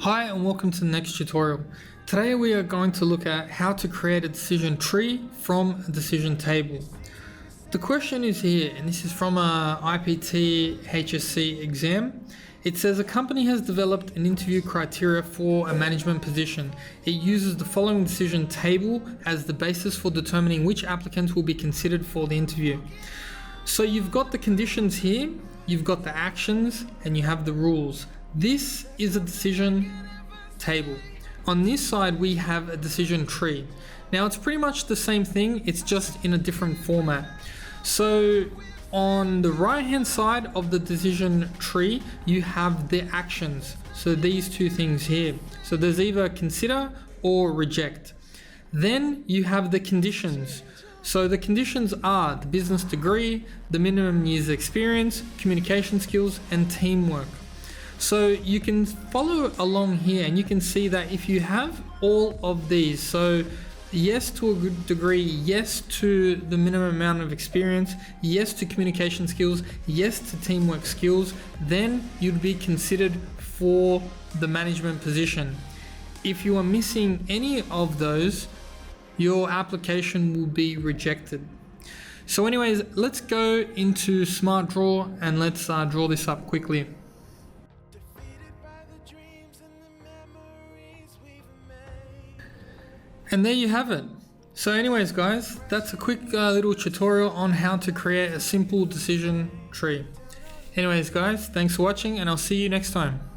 Hi and welcome to the next tutorial. Today we are going to look at how to create a decision tree from a decision table. The question is here, and this is from a IPT HSC exam. It says a company has developed an interview criteria for a management position. It uses the following decision table as the basis for determining which applicants will be considered for the interview. So you've got the conditions here, you've got the actions, and you have the rules. This is a decision table. On this side we have a decision tree. Now it's pretty much the same thing, it's just in a different format. So on the right hand side of the decision tree you have the actions, so these two things here. So there's either consider or reject. Then you have the conditions. So the conditions are the business degree, the minimum years experience, communication skills, and teamwork. So you can follow along here and you can see that if you have all of these, so yes to a good degree, yes to the minimum amount of experience, yes to communication skills, yes to teamwork skills, then you'd be considered for the management position. If you are missing any of those, your application will be rejected. So anyways, let's go into SMARTDRAW and let's draw this up quickly. And there you have it. So anyways guys, that's a quick little tutorial on how to create a simple decision tree. Anyways guys, thanks for watching and I'll see you next time.